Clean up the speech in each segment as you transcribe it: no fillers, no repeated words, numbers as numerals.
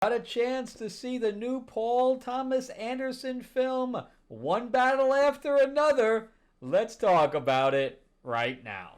Got a chance to see the new Paul Thomas Anderson film, one battle after another. Let's talk about it right now.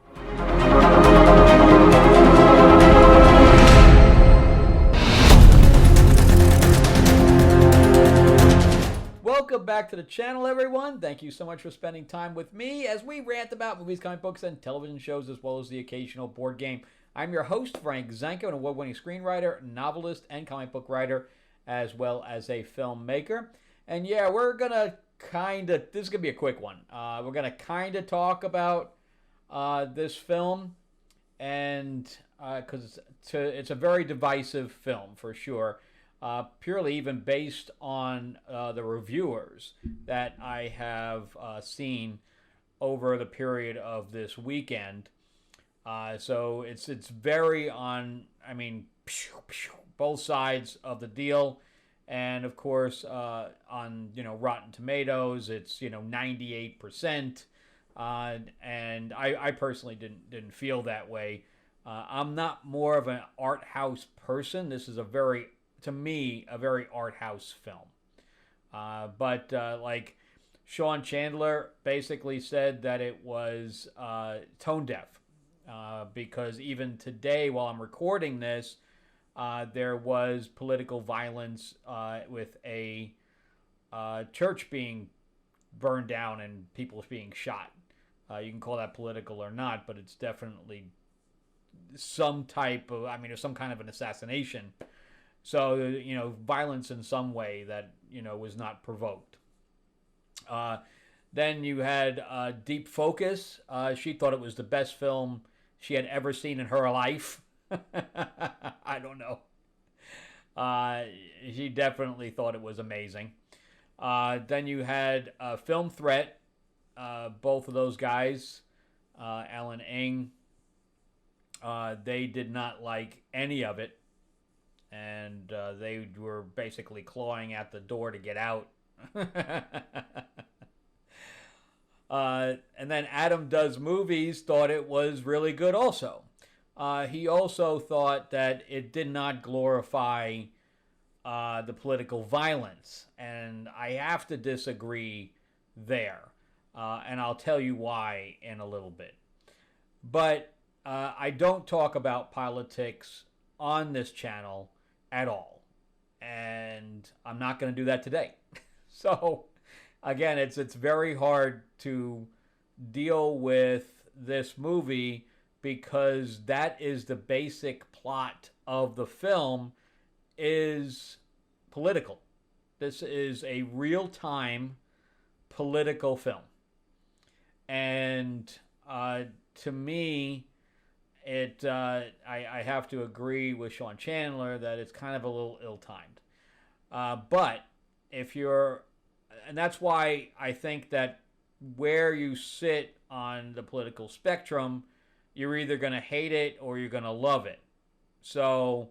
Welcome back to the channel, everyone. Thank you so much for spending time with me as we rant about movies, comic books, and television shows, as well as the occasional board game. I'm your host, Frank Zanko, an award-winning screenwriter, novelist, and comic book writer, as well as a filmmaker. And yeah, we're going to this is going to be a quick one. We're going to talk about this film, and because it's a very divisive film, for sure. Purely even based on the reviewers that I have seen over the period of this weekend. So it's very on, both sides of the deal. And of course, on, Rotten Tomatoes, it's, 98%. And I personally didn't feel that way. I'm not more of an art house person. This is to me, a very art house film. But like Sean Chandler basically said that it was tone deaf. Because even today, while I'm recording this, there was political violence with a church being burned down and people being shot. You can call that political or not, but it's definitely some type of, there's some kind of an assassination. So, violence in some way that, was not provoked. Then you had Deep Focus. She thought it was the best film she had ever seen in her life. I don't know. She definitely thought it was amazing. Then you had Film Threat. Both of those guys, Alan Ng, they did not like any of it. And they were basically clawing at the door to get out. And then Adam Does Movies thought it was really good also. He also thought that it did not glorify the political violence. And I have to disagree there. And I'll tell you why in a little bit. But I don't talk about politics on this channel at all. And I'm not going to do that today. So, again, it's very hard to deal with this movie because that is the basic plot of the film is political. This is a real-time political film. And to me, I have to agree with Sean Chandler that it's kind of a little ill-timed. But if you're, and that's why I think that where you sit on the political spectrum, you're either going to hate it or you're going to love it. So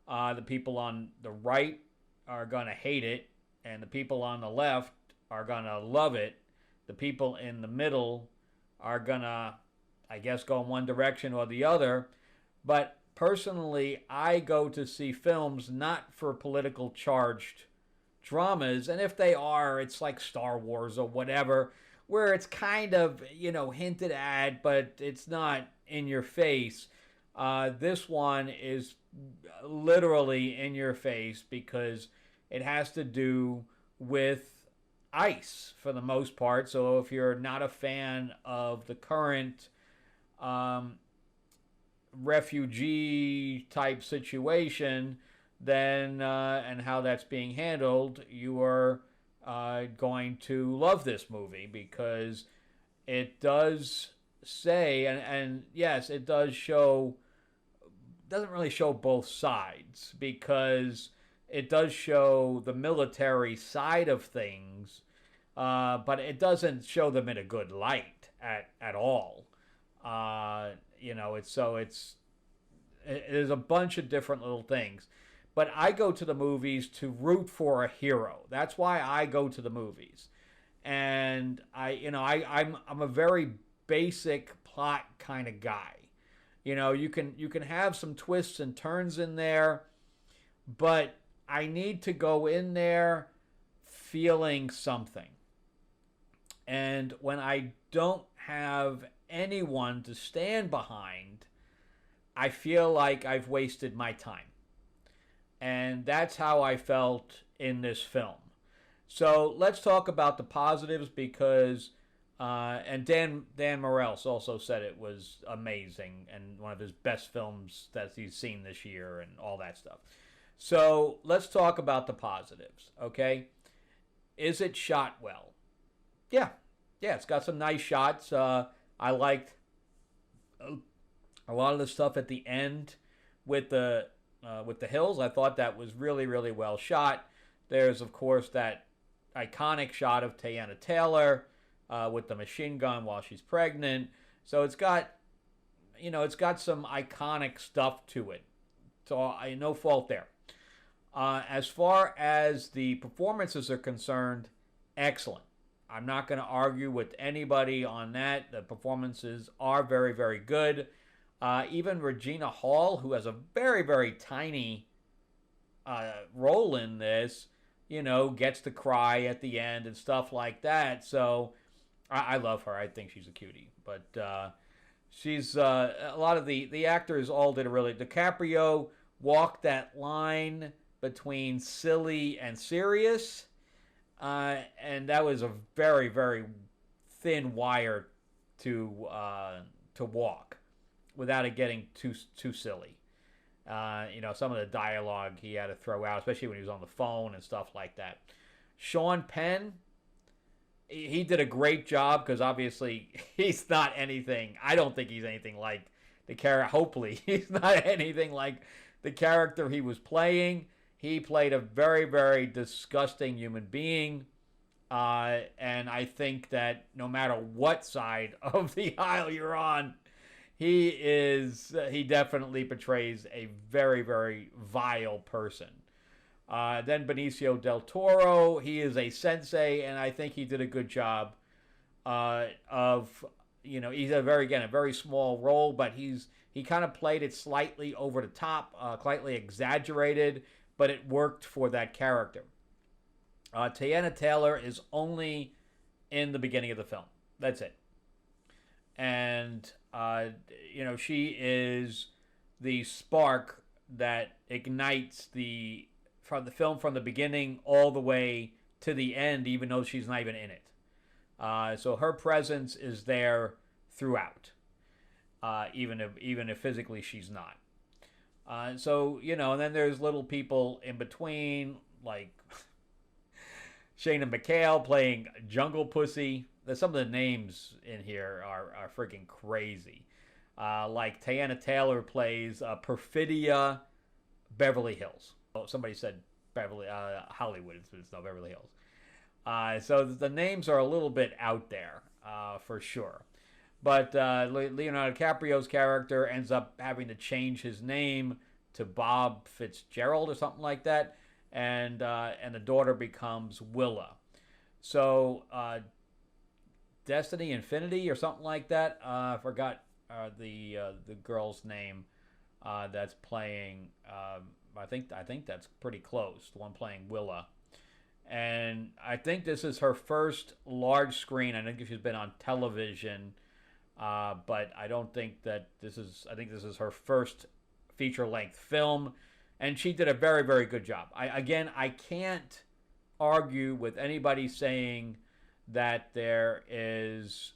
the people on the right are going to hate it, and the people on the left are going to love it. The people in the middle are going to, I guess, go in one direction or the other. But personally, I go to see films not for political charged dramas. And if they are, it's like Star Wars or whatever, where it's kind of, hinted at, but it's not in your face. This one is literally in your face because it has to do with ICE for the most part. So if you're not a fan of the current refugee type situation, then and how that's being handled, you are going to love this movie because it does say, and yes, it does show, doesn't really show both sides because it does show the military side of things, but it doesn't show them in a good light at all. There's a bunch of different little things. But I go to the movies to root for a hero. That's why I go to the movies. And I'm a very basic plot kind of guy. You can have some twists and turns in there, but I need to go in there feeling something. And when I don't have anyone to stand behind, I feel like I've wasted my time. And that's how I felt in this film. So let's talk about the positives because, and Dan Morales also said it was amazing and one of his best films that he's seen this year and all that stuff. So let's talk about the positives, okay? Is it shot well? Yeah, yeah, it's got some nice shots. I liked a lot of the stuff at the end with the hills. I thought that was really, really well shot. There's, of course, that iconic shot of Teyana Taylor with the machine gun while she's pregnant. So it's got, it's got some iconic stuff to it. So no fault there. As far as the performances are concerned, excellent. I'm not going to argue with anybody on that. The performances are very, very good. Even Regina Hall, who has a very, very tiny role in this, gets to cry at the end and stuff like that. So I love her. I think she's a cutie. But she's a lot of the actors all did a really. DiCaprio walked that line between silly and serious. And that was a very, very thin wire to walk without it getting too silly. Some of the dialogue he had to throw out, especially when he was on the phone and stuff like that. Sean Penn, he did a great job because obviously he's not anything. I don't think he's anything like the character. Hopefully, he's not anything like the character he was playing. He played a very, very disgusting human being. And I think that no matter what side of the aisle you're on, he definitely portrays a very, very vile person. Then Benicio del Toro, he is a sensei, and I think he did a good job he's a very small role, but he kind of played it slightly over the top, slightly exaggerated, but it worked for that character. Teyana Taylor is only in the beginning of the film. That's it. And, she is the spark that ignites from the film from the beginning all the way to the end, even though she's not even in it. So her presence is there throughout, even if physically she's not. And then there's little people in between, like Shana McHale playing Jungle Pussy. Some of the names in here are freaking crazy. Like Teyana Taylor plays Perfidia Beverly Hills. Oh, somebody said Hollywood. It's not Beverly Hills. So the names are a little bit out there for sure. But Leonardo DiCaprio's character ends up having to change his name to Bob Fitzgerald or something like that, and the daughter becomes Willa. So Destiny Infinity or something like that. I forgot the girl's name that's playing. I think that's pretty close. The one playing Willa. And I think this is her first large screen. I think she's been on television. But I don't think that this is. I think this is her first feature-length film, and she did a very, very good job. I can't argue with anybody saying that there is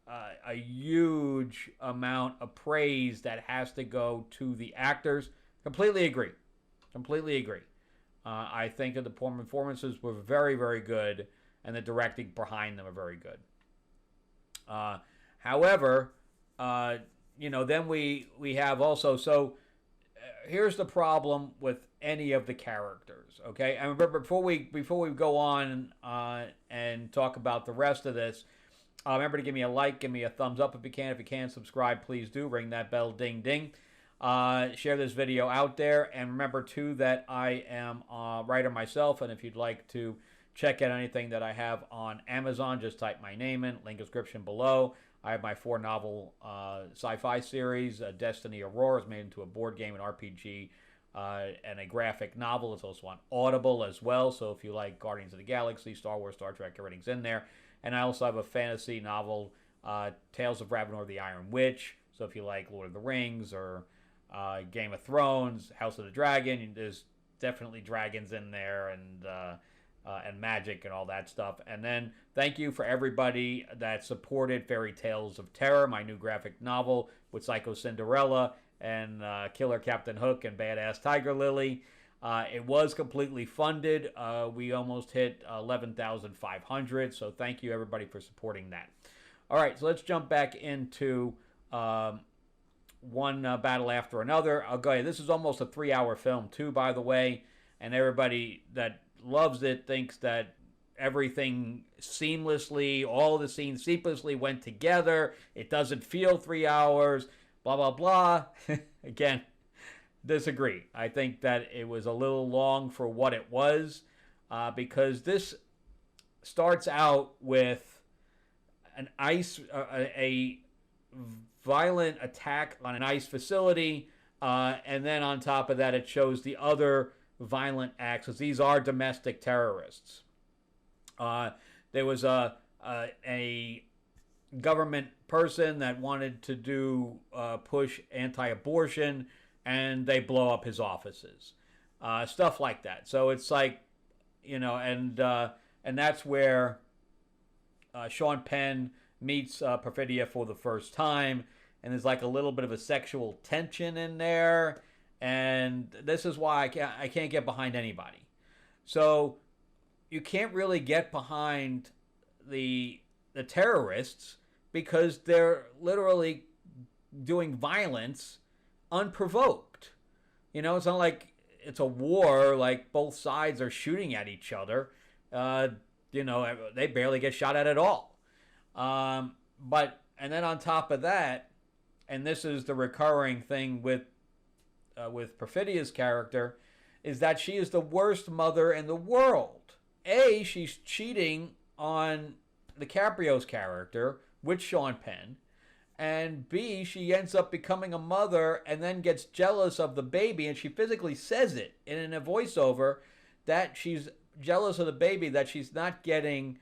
a huge amount of praise that has to go to the actors. Completely agree. I think that the performances were very, very good, and the directing behind them are very good. However, then we have also, so here's the problem with any of the characters, okay? And remember, before we go on and talk about the rest of this, remember to give me a like, give me a thumbs up if you can. If you can, subscribe, please do. Ring that bell, ding, ding. Share this video out there. And remember, too, that I am a writer myself, and if you'd like to check out anything that I have on Amazon, just type my name in, link description below. I have my 4-novel sci-fi series, Destiny Aurora, is made into a board game and RPG and a graphic novel. It's also on Audible as well. So if you like Guardians of the Galaxy, Star Wars, Star Trek, everything's in there. And I also have a fantasy novel, Tales of Ravenor the Iron Witch. So if you like Lord of the Rings or Game of Thrones, House of the Dragon, there's definitely dragons in there, and magic and all that stuff. And then thank you for everybody that supported Fairy Tales of Terror, my new graphic novel with Psycho Cinderella and Killer Captain Hook and Badass Tiger Lily. It was completely funded. We almost hit 11,500. So thank you everybody for supporting that. All right, so let's jump back into one battle after another. I'll go ahead. This is almost a 3-hour film too, by the way. And everybody that loves it thinks that everything seamlessly, all the scenes seamlessly went together. It doesn't feel 3 hours. Blah, blah, blah. Again, disagree. I think that it was a little long for what it was, because this starts out with a violent attack on an ICE facility, and then on top of that, it shows the other violent acts, because these are domestic terrorists. There was a government person that wanted to push anti-abortion, and they blow up his offices, stuff like that. So it's like, and that's where Sean Penn meets Perfidia for the first time, and there's like a little bit of a sexual tension in there, and this is why I can't get behind anybody. So you can't really get behind the terrorists, because they're literally doing violence unprovoked. It's not like it's a war, like both sides are shooting at each other. They barely get shot at all. And then on top of that, and this is the recurring thing with Perfidia's character, is that she is the worst mother in the world. A, she's cheating on DiCaprio's character with Sean Penn, and B, she ends up becoming a mother and then gets jealous of the baby, and she physically says it in a voiceover that she's jealous of the baby, that she's not getting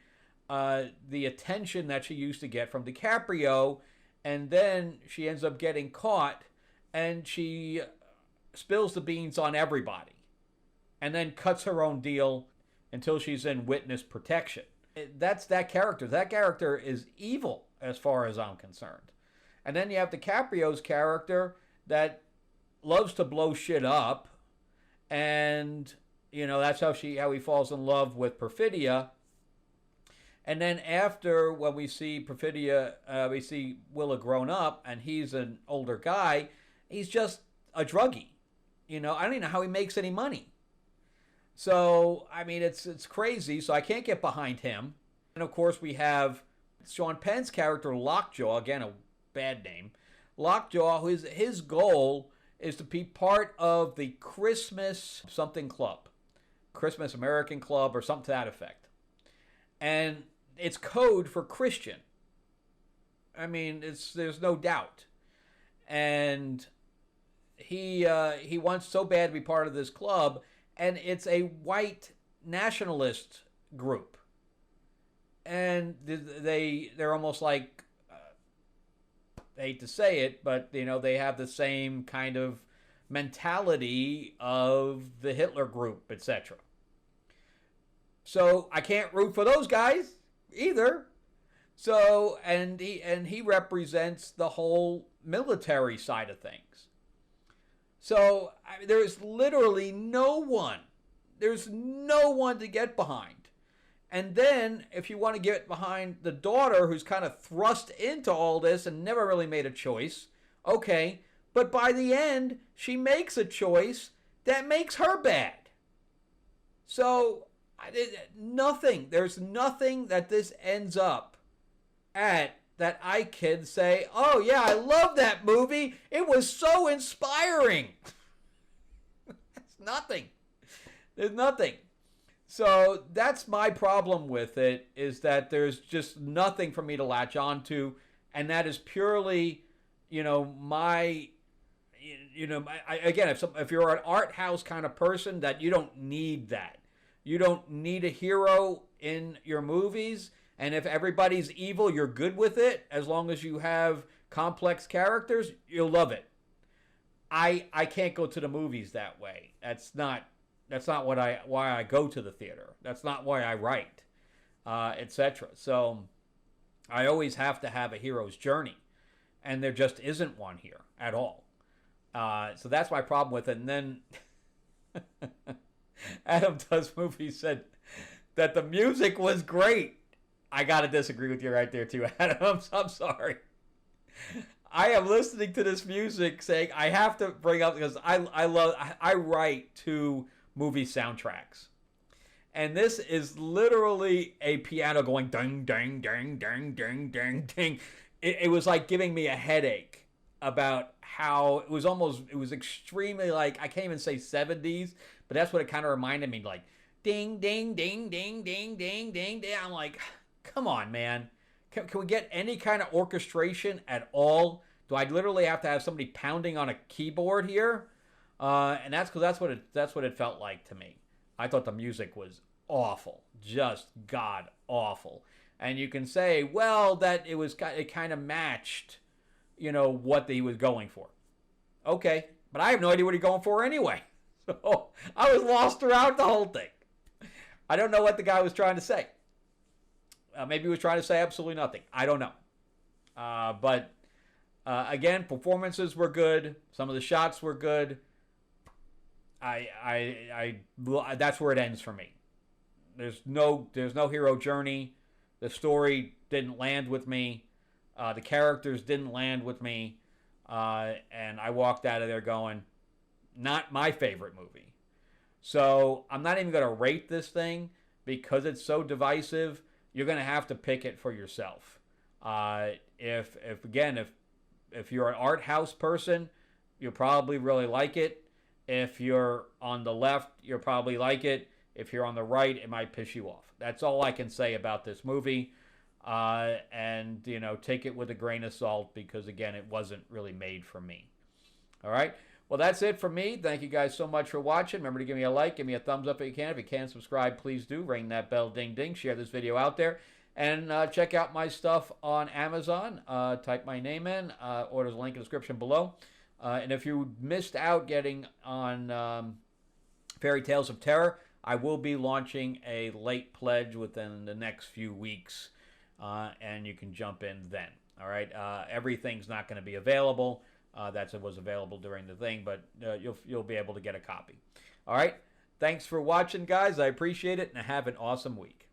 the attention that she used to get from DiCaprio, and then she ends up getting caught, and she spills the beans on everybody, and then cuts her own deal until she's in witness protection. That's that character. That character is evil as far as I'm concerned. And then you have DiCaprio's character that loves to blow shit up, and that's how he falls in love with Perfidia. And then after, when we see Perfidia, we see Willa grown up, and he's an older guy. He's just a druggie. I don't even know how he makes any money. So, I mean, it's crazy. So I can't get behind him. And of course, we have Sean Penn's character, Lockjaw, again, a bad name. Lockjaw, his goal is to be part of the Christmas something club, Christmas American Club, or something to that effect. And it's code for Christian. I mean, there's no doubt. And he wants so bad to be part of this club, and it's a white nationalist group. And they're almost like, I hate to say it, but they have the same kind of mentality of the Hitler group, etc. So I can't root for those guys either. So and he represents the whole military side of things. So there's literally no one. There's no one to get behind. And then if you want to get behind the daughter, who's kind of thrust into all this and never really made a choice, okay, but by the end she makes a choice that makes her bad. So there's nothing that this ends up at that I can say, oh yeah, I love that movie, it was so inspiring. There's nothing. So that's my problem with it, is that there's just nothing for me to latch on to, and that is purely, my again, if you're an art house kind of person, that you don't need that. You don't need a hero in your movies, and if everybody's evil, you're good with it. As long as you have complex characters, you'll love it. I can't go to the movies that way. That's not why I go to the theater. That's not why I write, etc. So I always have to have a hero's journey, and there just isn't one here at all. So that's my problem with it. And then Adam Does Movies said that the music was great. I got to disagree with you right there too, Adam. I'm sorry. I am listening to this music saying I have to bring up, because I write to movie soundtracks. And this is literally a piano going ding, ding, ding, ding, ding, ding, ding. It was like giving me a headache about how it was extremely, like, I can't even say 70s, but that's what it kind of reminded me, like ding, ding, ding, ding, ding, ding, ding, ding. I'm like, come on, man. Can we get any kind of orchestration at all? Do I literally have to have somebody pounding on a keyboard here? And that's because that's what it felt like to me. I thought the music was awful, just god awful. And you can say, well, that it kind of matched, what he was going for. Okay, but I have no idea what he's going for anyway. So I was lost throughout the whole thing. I don't know what the guy was trying to say. Maybe he was trying to say absolutely nothing. I don't know. But again, performances were good. Some of the shots were good. That's where it ends for me. There's no hero journey. The story didn't land with me. The characters didn't land with me. And I walked out of there going, not my favorite movie. So I'm not even going to rate this thing because it's so divisive. You're going to have to pick it for yourself. If you're an art house person, you'll probably really like it. If you're on the left, you'll probably like it. If you're on the right, it might piss you off. That's all I can say about this movie. And take it with a grain of salt because, again, it wasn't really made for me. All right. Well, that's it for me. Thank you guys so much for watching. Remember to give me a like, give me a thumbs up if you can. If you can, subscribe, please do. Ring that bell, ding, ding. Share this video out there. And check out my stuff on Amazon. Type my name in. Or there's a link in the description below. And if you missed out getting on Fairy Tales of Terror, I will be launching a late pledge within the next few weeks. And you can jump in then. All right. Everything's not going to be available. That's what was available during the thing, but you'll be able to get a copy. All right. Thanks for watching, guys. I appreciate it, and have an awesome week.